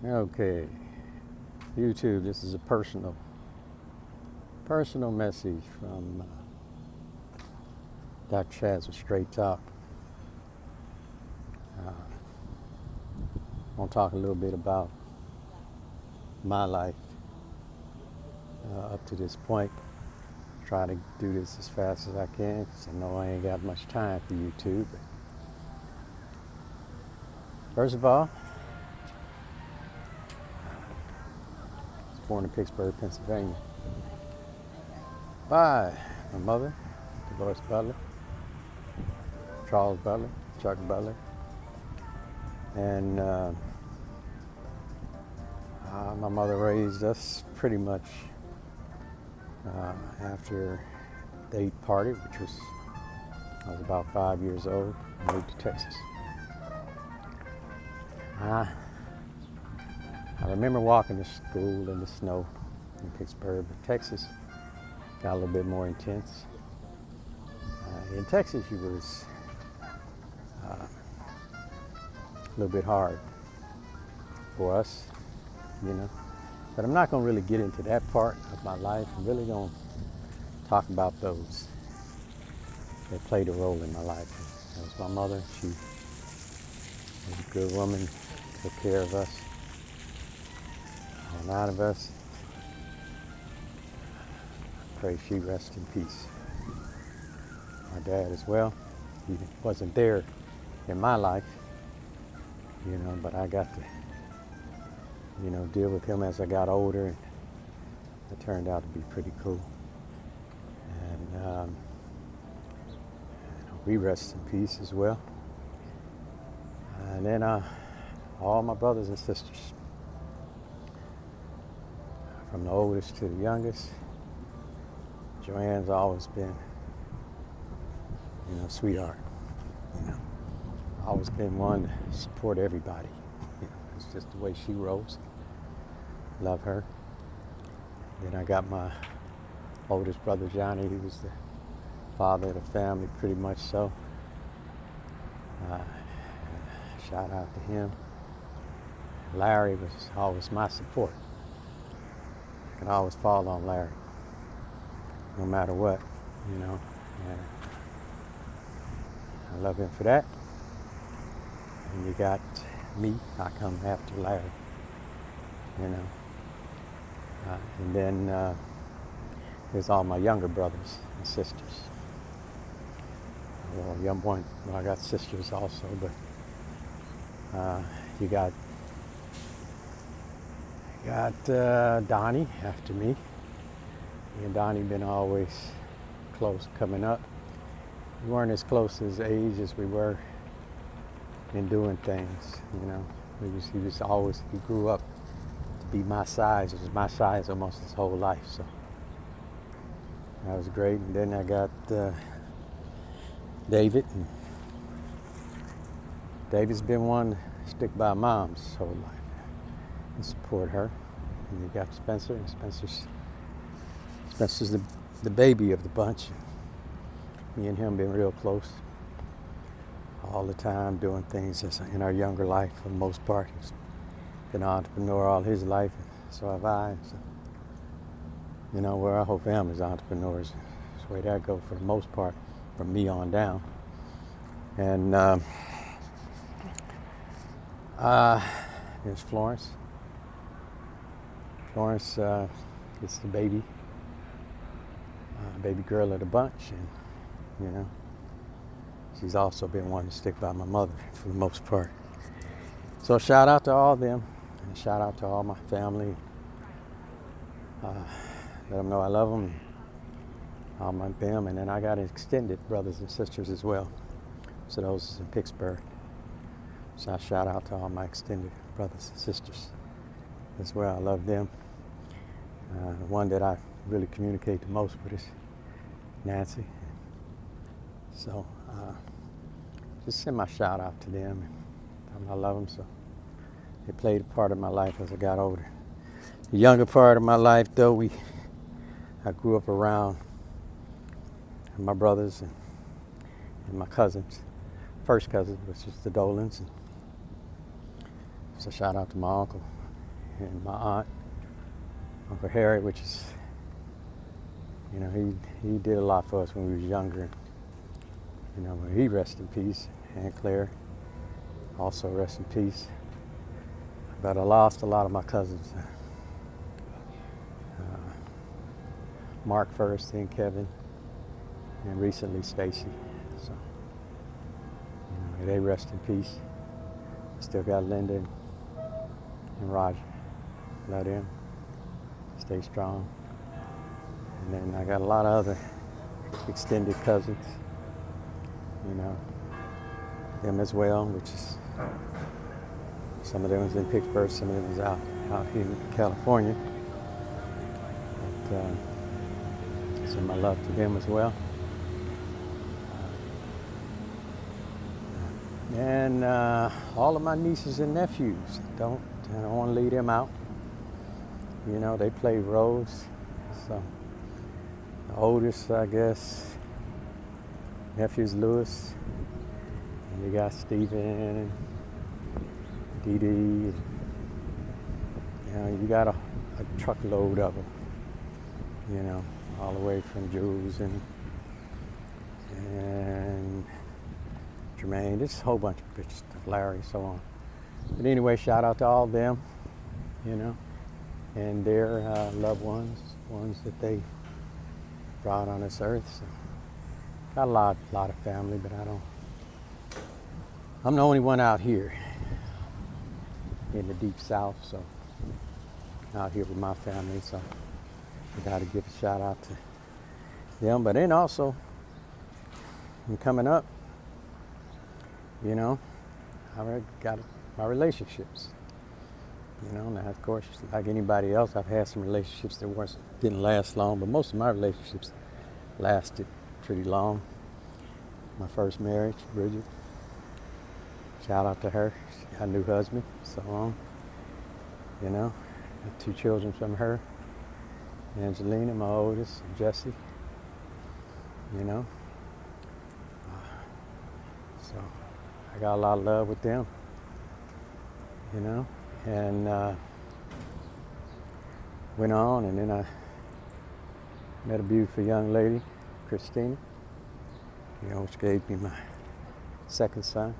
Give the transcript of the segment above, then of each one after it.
Okay, YouTube, this is a personal message from Dr. Chaz with Straight Talk. I want to talk a little bit about my life up to this point. Try to do this as fast as I can because I know I ain't got much time for YouTube. First of all, I was born in Pittsburgh, Pennsylvania by my mother, Dolores Butler, Charles Butler, Chuck Butler, and my mother raised us pretty much after they parted, which was I was about 5 years old. I moved to Texas. I remember walking to school in the snow in Pittsburgh, but Texas got a little bit more intense. In Texas, it was a little bit hard for us, you know. But I'm not going to really get into that part of my life. I'm really going to talk about those that played a role in my life. That was my mother. She was a good woman, took care of us, all 9 of us. Pray she rest in peace. My dad as well. He wasn't there in my life, you know, but I got to, you know, deal with him as I got older, and it turned out to be pretty cool. And we rest in peace as well. And then all my brothers and sisters, from the oldest to the youngest. Joanne's always been, you know, sweetheart. You know, always been one to support everybody. You know, it's just the way she rolls. Love her. Then I got my oldest brother Johnny. He was the father of the family, pretty much so. Shout out to him. Larry was always my support. I could always fall on Larry, no matter what, you know. And I love him for that. And you got me. I come after Larry, you know. And then there's all my younger brothers and sisters. Well, young one. Well, I got sisters also, but you got Donnie after me. Me and Donnie been always close coming up. We weren't as close as age as we were in doing things, you know. He grew up to be my size. It was my size almost his whole life, so that was great. And then I got David. And David's been one to stick by Mom's his whole life and support her. And you got Spencer, and Spencer's the baby of the bunch. Me and him been real close all the time, doing things in our younger life for the most part. He's been an entrepreneur all his life, and so have I. So, you know, our whole family's entrepreneurs. That's the way that goes for the most part, from me on down. And there's Florence. Florence is the baby girl of the bunch, and you know, she's also been one to stick by my mother for the most part. So shout out to all of them, and shout out to all my family. Let them know I love them, all them, and then I got extended brothers and sisters as well. So those in Pittsburgh. So I shout out to all my extended brothers and sisters as well. I love them. The one that I really communicate the most with is Nancy. So just send my shout out to them. And I love them, so they played a part of my life as I got older. The younger part of my life, though, I grew up around my brothers and my cousins. First cousin, which is the Dolans. And so shout out to my uncle, and my aunt, Uncle Harry, which is, he did a lot for us when we was younger. But he rest in peace. Aunt Claire, also rest in peace. But I lost a lot of my cousins. Mark first, then Kevin, and recently Stacy. So, they rest in peace. Still got Linda and Roger. Love them. Stay strong. And then I got a lot of other extended cousins, them as well, which is, some of them was in Pittsburgh, some of them was out here in California. But, send my love to them as well. And all of my nieces and nephews, I don't want to leave them out. They play roles. So the oldest, I guess, nephew's Lewis, and you got Stephen and Dee Dee. You got a truckload of them. All the way from Jules and Jermaine, just a whole bunch of bitches, Larry, so on. But anyway, shout out to all of them, and their loved ones that they brought on this earth. So got a lot of family, but I'm the only one out here in the deep south, so out here with my family, so I got to give a shout out to them. But then also, coming up, I got my relationships. Now of course, like anybody else, I've had some relationships that didn't last long, but most of my relationships lasted pretty long. My first marriage, Bridget. Shout out to her. She got a new husband, so on. Got 2 children from her. Angelina, my oldest, and Jesse. So I got a lot of love with them. And went on, and then I met a beautiful young lady, Christina, which gave me my second son,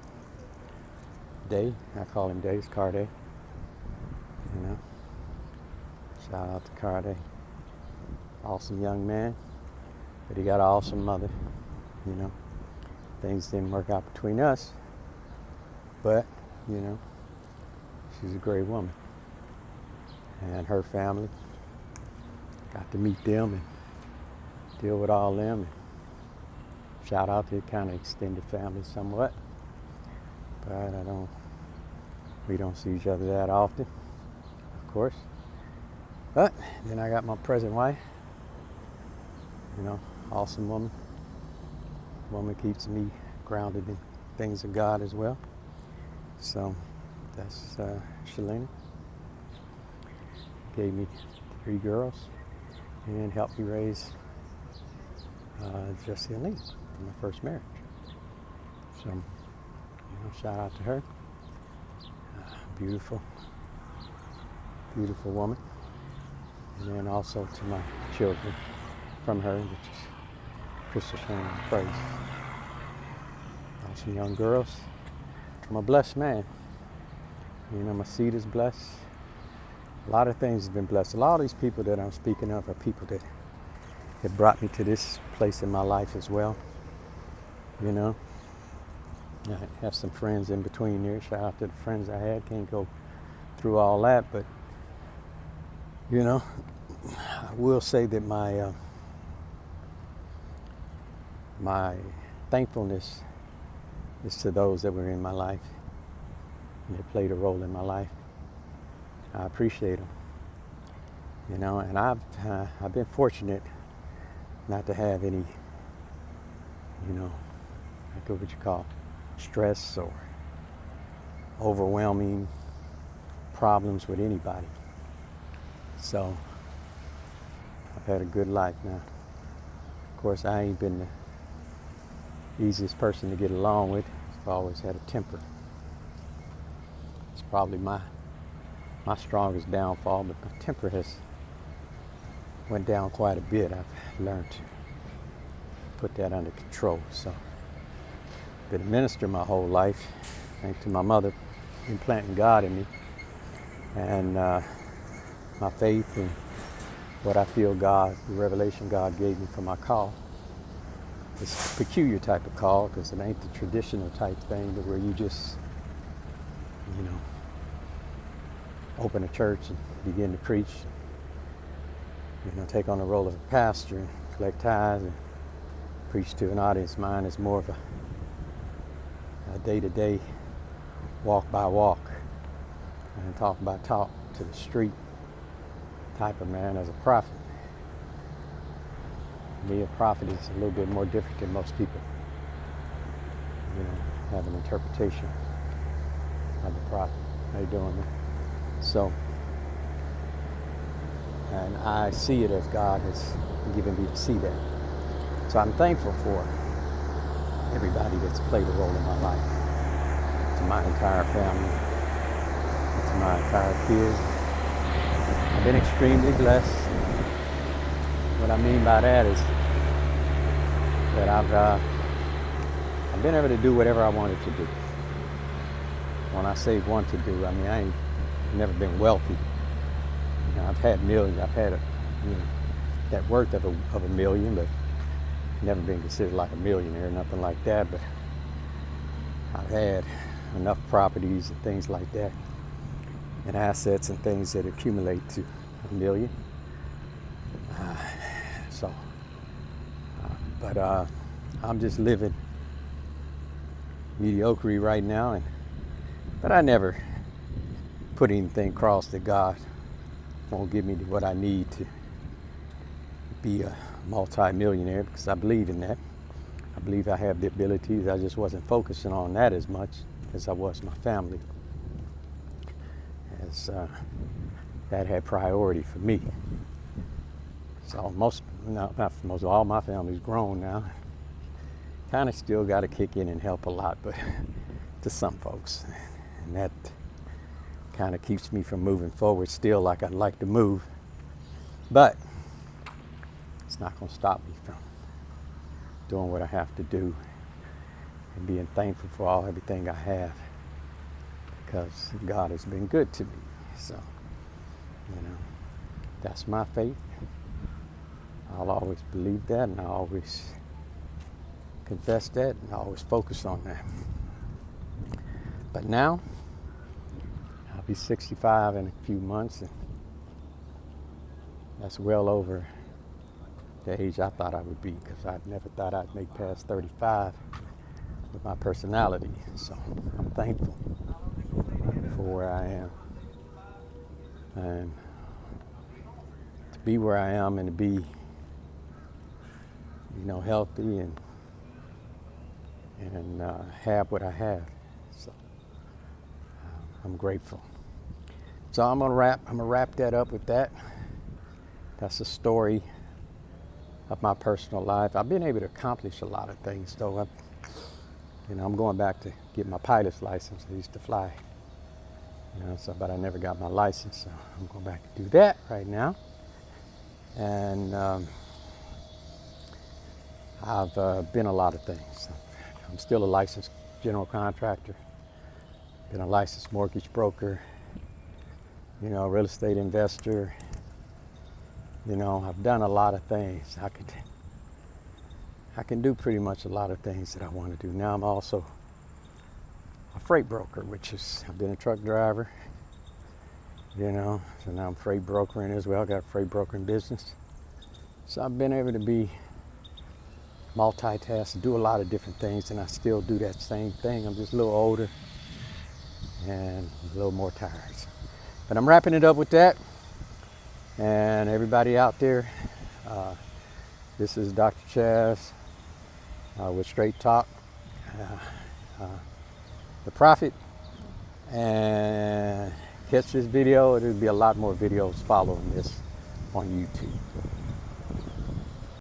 Day. I call him Day. It's Carday. Shout out to Carday. Awesome young man, but he got an awesome mother. Things didn't work out between us, but she's a great woman. And her family, got to meet them and deal with all them. And shout out to the kind of extended family somewhat, but we don't see each other that often, of course. But then I got my present wife. Awesome woman. Woman keeps me grounded in things of God as well. So that's Shalina. Gave me 3 girls and helped me raise Jesse and Lee in my first marriage. So, shout out to her. Beautiful woman. And then also to my children from her, which is Christopher and Praise. Awesome young girls. I'm a blessed man. My seed is blessed. A lot of things have been blessed. A lot of these people that I'm speaking of are people that have brought me to this place in my life as well. I have some friends in between there. Shout out to the friends I had. Can't go through all that, but I will say that my thankfulness is to those that were in my life and that played a role in my life. I appreciate them, and I've been fortunate not to have any, like what you call stress or overwhelming problems with anybody. So I've had a good life now. Of course, I ain't been the easiest person to get along with. I've always had a temper. It's probably my my strongest downfall, but my temper has went down quite a bit. I've learned to put that under control. So, been a minister my whole life, thanks to my mother implanting God in me, and my faith and what I feel God, the revelation God gave me for my call. It's a peculiar type of call because it ain't the traditional type thing, but where you just, open a church and begin to preach, take on the role of a pastor and collect tithes and preach to an audience. Mine is more of a day-to-day, walk by walk, and talk by talk to the street type of man as a prophet. Me, a prophet is a little bit more different than most people. Have an interpretation of the prophet. How you doing, man? So, and I see it as God has given me to see that. So I'm thankful for everybody that's played a role in my life, to my entire family, to my entire kids. I've been extremely blessed. What I mean by that is that I've been able to do whatever I wanted to do. When I say want to do, I mean I ain't never been wealthy. I've had millions. I've had that worth of a million, but never been considered like a millionaire, nothing like that. But I've had enough properties and things like that, and assets and things that accumulate to a million. But I'm just living mediocre right now, but I never put anything across that God won't give me what I need to be a multi-millionaire, because I believe in that. I believe I have the abilities. I just wasn't focusing on that as much as I was my family, as that had priority for me. So all my family's grown now. Kind of still got to kick in and help a lot, but to some folks, and that kind of keeps me from moving forward still like I'd like to move. But it's not going to stop me from doing what I have to do and being thankful for everything I have, because God has been good to me. So, that's my faith. I'll always believe that, and I always confess that, and I always focus on that. But now, I'll be 65 in a few months, and that's well over the age I thought I would be, because I never thought I'd make past 35 with my personality. So I'm thankful for where I am, and to be where I am, and to be healthy and have what I have. So I'm grateful. So I'm gonna wrap that up with that. That's the story of my personal life. I've been able to accomplish a lot of things, though. I'm going back to get my pilot's license. I used to fly, but I never got my license, so I'm going back to do that right now. And I've been a lot of things. I'm still a licensed general contractor, been a licensed mortgage broker, real estate investor. I've done a lot of things. I can do pretty much a lot of things that I want to do. Now I'm also a freight broker, I've been a truck driver, so now I'm freight brokering as well. Got a freight brokering business. So I've been able to be multitask, do a lot of different things, and I still do that same thing. I'm just a little older and a little more tired. But I'm wrapping it up with that. And everybody out there, this is Dr. Chaz with Straight Talk, the Prophet. And catch this video. There'll be a lot more videos following this on YouTube.